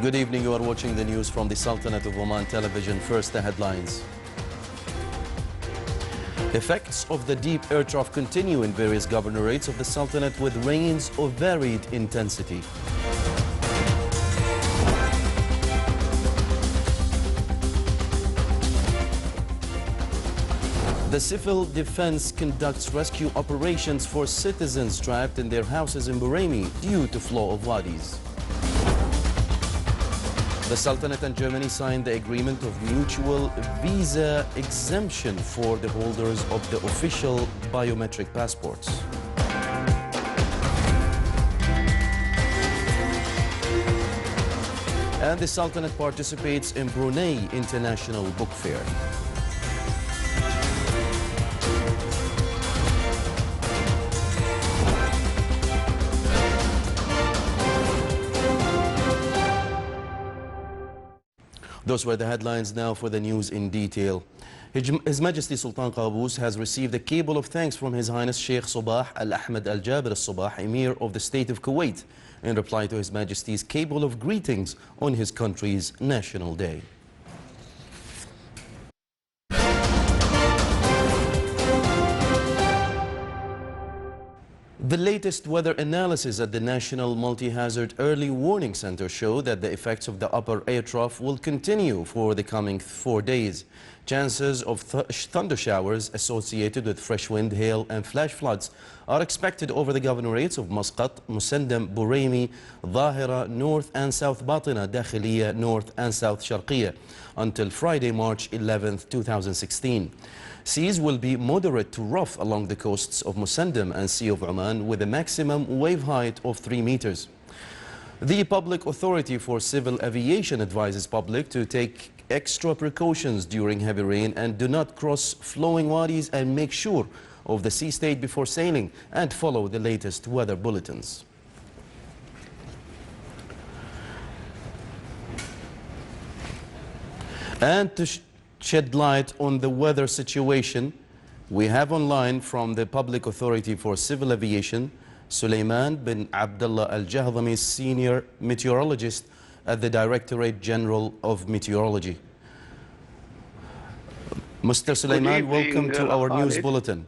Good evening. You are watching the news from the Sultanate of Oman television. First, the headlines. Effects of the deep air trough continue in various governorates of the Sultanate with rains of varied intensity. The civil defense conducts rescue operations for citizens trapped in their houses in Buraymi due to flow of wadis. The Sultanate and Germany signed the agreement of mutual visa exemption for the holders of the official biometric passports. And the Sultanate participates in Brunei International Book Fair. Those were the headlines. Now for the news in detail. His Majesty Sultan Qaboos has received a cable of thanks from His Highness Sheikh Sabah Al-Ahmed Al-Jabir Al-Sabah, Emir of the State of Kuwait, in reply to His Majesty's cable of greetings on his country's National Day. The latest weather analysis at the National Multi-Hazard Early Warning Center show that the effects of the upper air trough will continue for the coming 4 days. Chances of thunder showers associated with fresh wind, hail and flash floods are expected over the governorates of Muscat, Musandam, Buraymi, Dhahira, North and South Batina, Dakhiliya, North and South Sharqiya until Friday, March 11th, 2016. Seas will be moderate to rough along the coasts of Musandam and Sea of Oman with a maximum wave height of 3 meters. The Public Authority for Civil Aviation advises public to take extra precautions during heavy rain and do not cross flowing wadis and make sure of the sea state before sailing and follow the latest weather bulletins. And to shed light on the weather situation, we have online from the Public Authority for Civil Aviation, Sulaiman bin Abdullah Al-Jahdami, Senior Meteorologist at the Directorate General of Meteorology. Mr. Sulaiman, welcome to our news bulletin.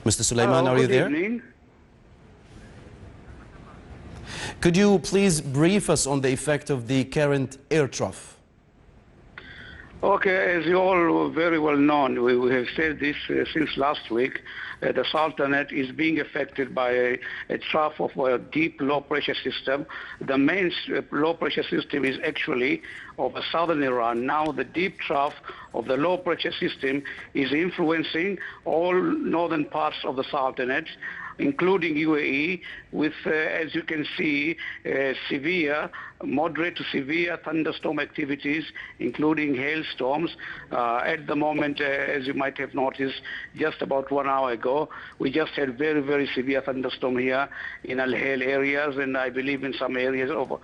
Mr. Sulaiman, are you there? Good evening. Could you please brief us on the effect of the current air trough? Okay, as you all very well know, we have said this since last week. The Sultanate is being affected by a trough of a deep low pressure system. The main low pressure system is actually over southern Iran. Now the deep trough of the low pressure system is influencing all northern parts of the Sultanate, including UAE, with, as you can see, severe, moderate to severe thunderstorm activities, including hailstorms. At the moment, as you might have noticed, just about 1 hour ago, we just had very, very severe thunderstorm here in Al-Hail areas, and I believe in some areas over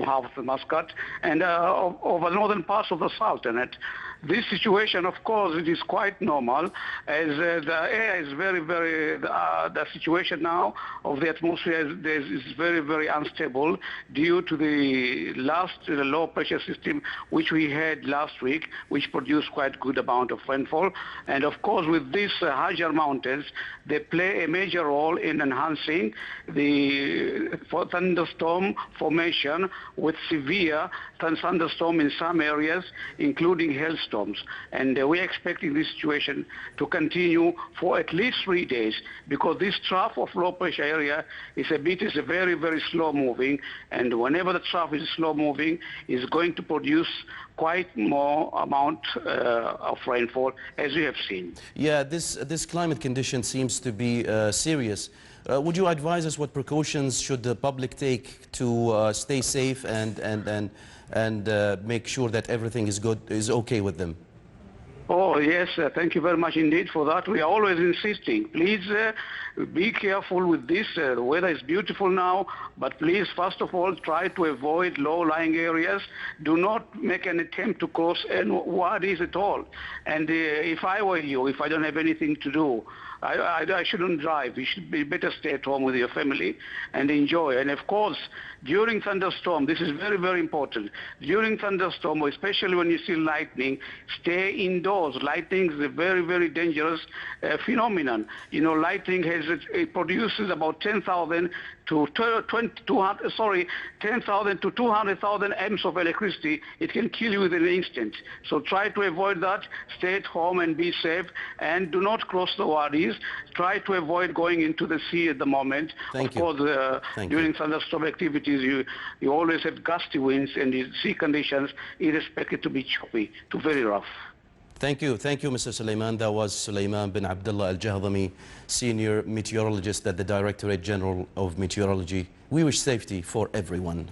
half of Muscat, and over northern parts of the Sultanate. This situation, of course, it is quite normal, as the air is very, very, the situation now of the atmosphere is very, very unstable due to the last low pressure system which we had last week, which produced quite good amount of rainfall. And of course, with these Hajar mountains, they play a major role in enhancing the thunderstorm formation with severe thunderstorm in some areas, including hailstorms. And we're expecting this situation to continue for at least 3 days, because this trough of low pressure area is a very, very slow moving, and whenever the trough is slow moving, is going to produce quite more amount of rainfall, as we have seen. Yeah, this climate condition seems to be serious. Would you advise us what precautions should the public take to stay safe and make sure that everything is okay with them? Oh, yes, thank you very much indeed for that. We are always insisting. Please be careful with this. The weather is beautiful now, but please, first of all, try to avoid low-lying areas. Do not make an attempt to cross any wadis at all. And if I were you, if I don't have anything to do, I shouldn't drive. You should be better stay at home with your family and enjoy. And of course, during thunderstorm, this is very, very important. During thunderstorm, especially when you see lightning, stay indoors. Lightning is a very, very dangerous phenomenon. You know, lightning it produces about 10,000 to 10,000 to 200,000 amps of electricity. It can kill you within an instant. So try to avoid that. Stay at home and be safe. And do not cross the wadis. Try to avoid going into the sea at the moment. Thank of you. course, during thunderstorm activities, you always have gusty winds and the sea conditions is expected to be choppy to very rough. Thank you, Mr. Suleiman. That was Suleiman bin Abdullah Al-Jahdami, Senior Meteorologist at the Directorate General of Meteorology. We wish safety for everyone.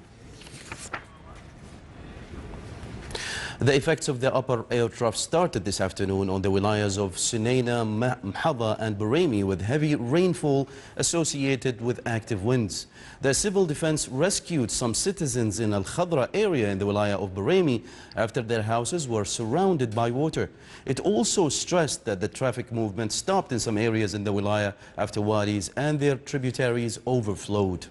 The effects of the upper air trough started this afternoon on the wilayas of Sunaina, Mhada and Buraymi with heavy rainfall associated with active winds. The civil defense rescued some citizens in Al-Khadra area in the wilaya of Buraymi after their houses were surrounded by water. It also stressed that the traffic movement stopped in some areas in the wilaya after wadis and their tributaries overflowed.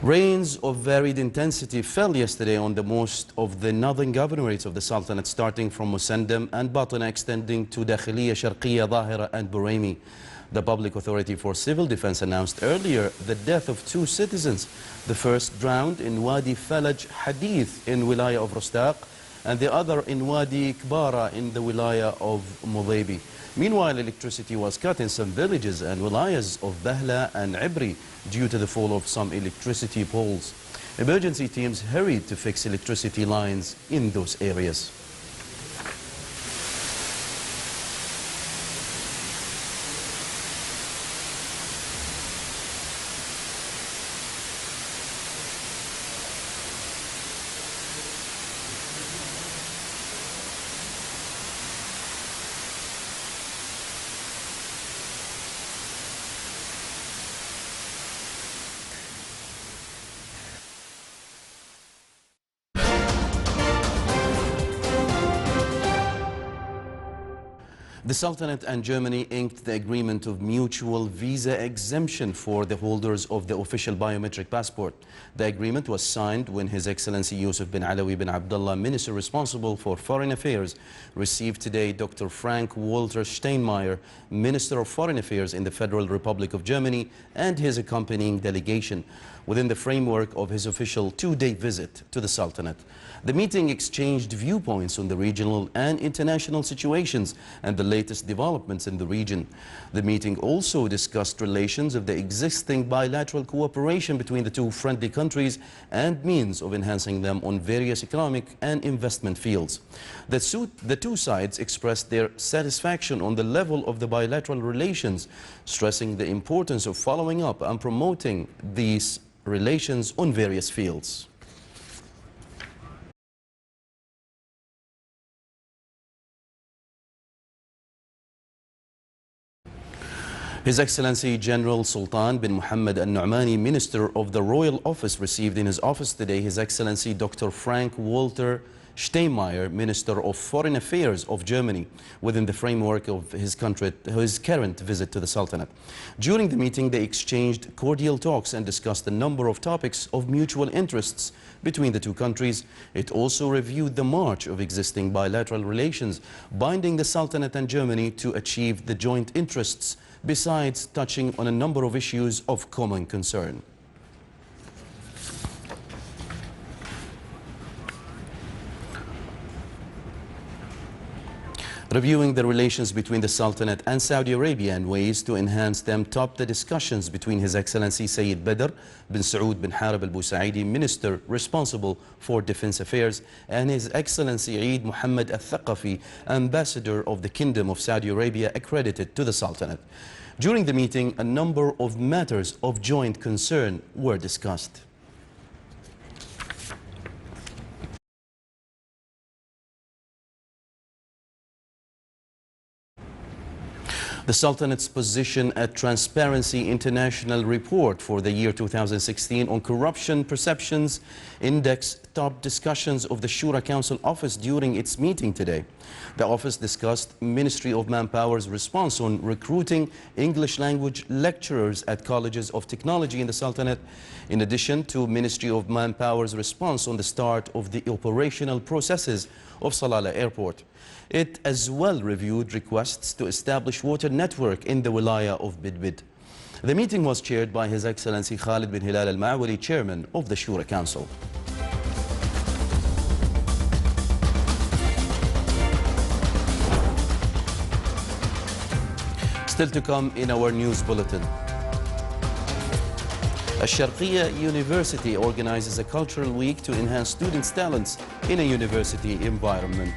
Rains of varied intensity fell yesterday on the most of the northern governorates of the Sultanate, starting from Musandam and Batna, extending to Dakhiliya, Sharqiya, Dhahira and Buraymi. The Public Authority for Civil Defense announced earlier the death of 2 citizens. The first drowned in Wadi Falaj Hadith in Wilaya of Rostaq, and the other in Wadi Kbara in the Wilaya of Mudaybi. Meanwhile, electricity was cut in some villages and wilayas of Bahla and Ibri due to the fall of some electricity poles. Emergency teams hurried to fix electricity lines in those areas. The Sultanate and Germany inked the agreement of mutual visa exemption for the holders of the official biometric passport. The agreement was signed when His Excellency Yusuf bin Alawi bin Abdullah, Minister responsible for Foreign Affairs, received today Dr. Frank-Walter Steinmeier, Minister of Foreign Affairs in the Federal Republic of Germany, and his accompanying delegation within the framework of his official 2-day visit to the Sultanate. The meeting exchanged viewpoints on the regional and international situations and the latest developments in the region. The meeting also discussed relations of the existing bilateral cooperation between the 2 friendly countries and means of enhancing them on various economic and investment fields. The 2 sides expressed their satisfaction on the level of the bilateral relations, stressing the importance of following up and promoting these relations on various fields. His Excellency General Sultan bin Muhammad Al-Nu'mani, Minister of the Royal Office, received in his office today His Excellency Dr. Frank-Walter Steinmeier, Minister of Foreign Affairs of Germany, within the framework of his current visit to the Sultanate. During the meeting, they exchanged cordial talks and discussed a number of topics of mutual interests between the 2 countries. It also reviewed the march of existing bilateral relations, binding the Sultanate and Germany to achieve the joint interests, besides touching on a number of issues of common concern. Reviewing the relations between the Sultanate and Saudi Arabia and ways to enhance them topped the discussions between His Excellency Sayyid Badr bin Saud bin Harib al-Busaidi, Minister responsible for Defense Affairs, and His Excellency Eid Muhammad al-Thaqafi, Ambassador of the Kingdom of Saudi Arabia accredited to the Sultanate. During the meeting, a number of matters of joint concern were discussed. The Sultanate's position at Transparency International report for the year 2016 on corruption perceptions index top discussions of the Shura Council office during its meeting today. The office discussed Ministry of Manpower's response on recruiting English language lecturers at colleges of technology in the Sultanate, in addition to Ministry of Manpower's response on the start of the operational processes of Salalah Airport. It as well reviewed requests to establish water network in the wilaya of Bidbid. The meeting was chaired by His Excellency Khalid bin Hilal al-Ma'wali, Chairman of the Shura Council. Still to come in our news bulletin. Al-Sharqiyya University organizes a cultural week to enhance students' talents in a university environment.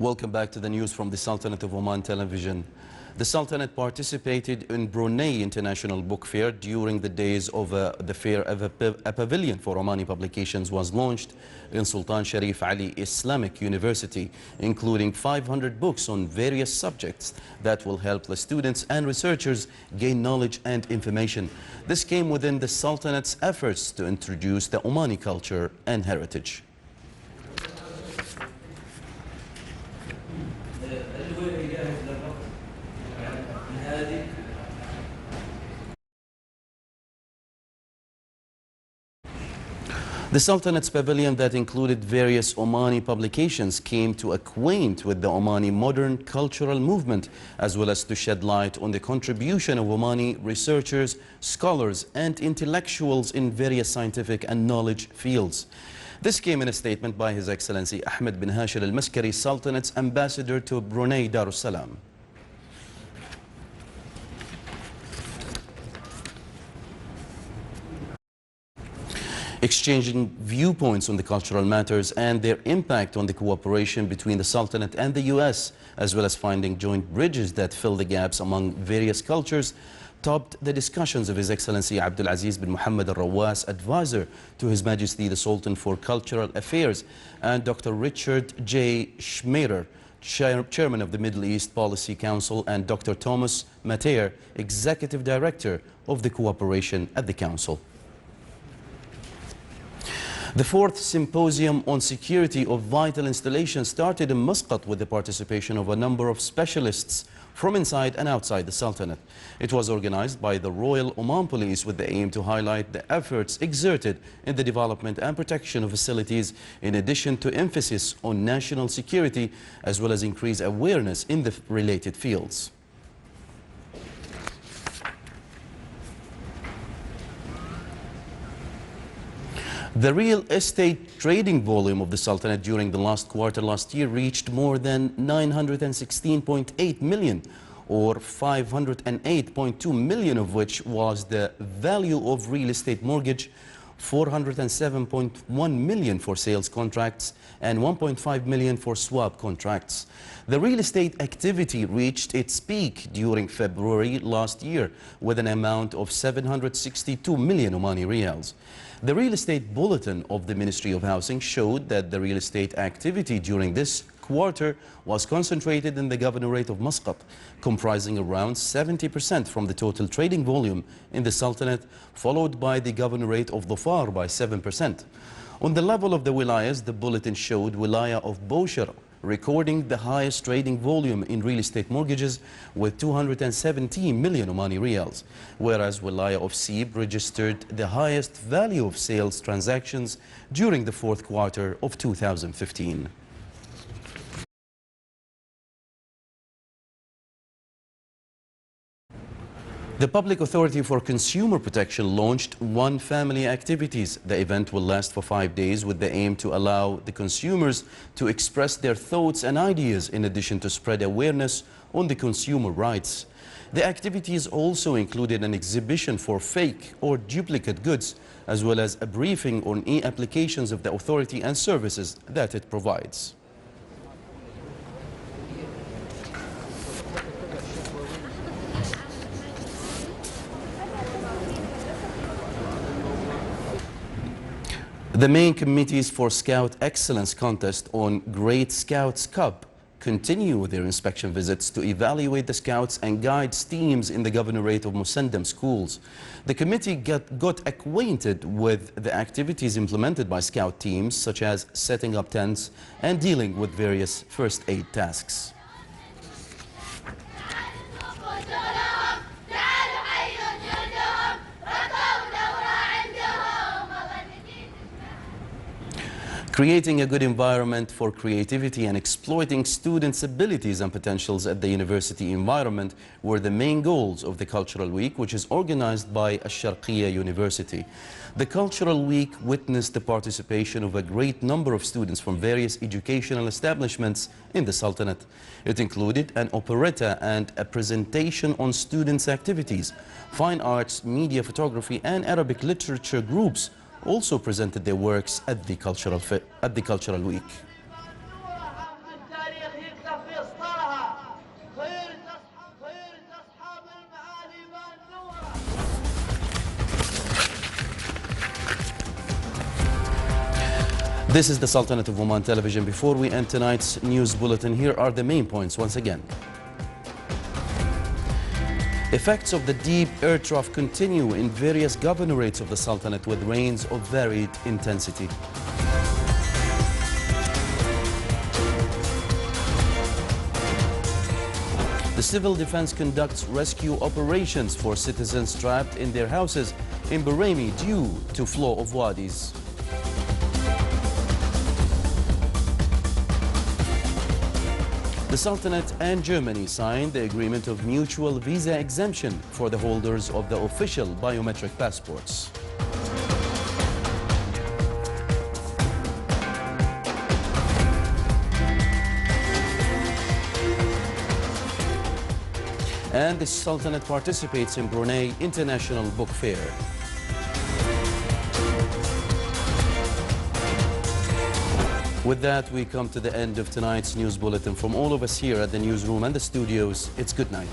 Welcome back to the news from the Sultanate of Oman Television. The Sultanate participated in Brunei International Book Fair. During the days of the fair, a pavilion for Omani publications was launched in Sultan Sharif Ali Islamic University, including 500 books on various subjects that will help the students and researchers gain knowledge and information. This came within the Sultanate's efforts to introduce the Omani culture and heritage. The Sultanate's pavilion that included various Omani publications came to acquaint with the Omani modern cultural movement, as well as to shed light on the contribution of Omani researchers, scholars and intellectuals in various scientific and knowledge fields. This came in a statement by His Excellency Ahmed bin Hashir al-Maskari, Sultanate's ambassador to Brunei Darussalam. Exchanging viewpoints on the cultural matters and their impact on the cooperation between the Sultanate and the U.S., as well as finding joint bridges that fill the gaps among various cultures, topped the discussions of His Excellency Abdul Aziz bin Muhammad al-Rawaz, advisor to His Majesty the Sultan for Cultural Affairs, and Dr. Richard J. Schmerer, Chairman of the Middle East Policy Council, and Dr. Thomas Mateer, Executive Director of the Cooperation at the Council. The fourth symposium on security of vital installations started in Muscat with the participation of a number of specialists from inside and outside the Sultanate. It was organized by the Royal Oman Police with the aim to highlight the efforts exerted in the development and protection of facilities, in addition to emphasis on national security, as well as increase awareness in the related fields. The real estate trading volume of the Sultanate during the last quarter last year reached more than 916.8 million, or 508.2 million of which was the value of real estate mortgage, 407.1 million for sales contracts, and 1.5 million for swap contracts. The real estate activity reached its peak during February last year with an amount of 762 million Omani riyals. The real estate bulletin of the Ministry of Housing showed that the real estate activity during this quarter was concentrated in the governorate of Muscat, comprising around 70% from the total trading volume in the Sultanate, followed by the governorate of Dhofar by 7%. On the level of the wilayas, the bulletin showed wilaya of Baushara recording the highest trading volume in real estate mortgages with 217 million Omani riyals, whereas wilaya of Sib registered the highest value of sales transactions during the fourth quarter of 2015. The Public Authority for Consumer Protection launched One Family Activities. The event will last for 5 days with the aim to allow the consumers to express their thoughts and ideas in addition to spread awareness on the consumer rights. The activities also included an exhibition for fake or duplicate goods, as well as a briefing on e-applications of the authority and services that it provides. The main committees for Scout Excellence Contest on Great Scouts Cup continue their inspection visits to evaluate the Scouts and Guides teams in the Governorate of Musandam schools. The committee got acquainted with the activities implemented by Scout teams, such as setting up tents and dealing with various first aid tasks. Creating a good environment for creativity and exploiting students' abilities and potentials at the university environment were the main goals of the Cultural Week, which is organized by Al-Sharqiyya University. The Cultural Week witnessed the participation of a great number of students from various educational establishments in the Sultanate. It included an operetta and a presentation on students' activities. Fine arts, media photography and Arabic literature groups also presented their works at the Cultural Week. This is the Sultanate of Oman Television. Before we end tonight's news bulletin, here are the main points once again. Effects of the deep air trough continue in various governorates of the Sultanate with rains of varied intensity. The Civil Defense conducts rescue operations for citizens trapped in their houses in Bahraini due to flow of wadis. The Sultanate and Germany signed the agreement of mutual visa exemption for the holders of the official biometric passports. And the Sultanate participates in Brunei International Book Fair. With that, we come to the end of tonight's news bulletin. From all of us here at the newsroom and the studios, it's good night.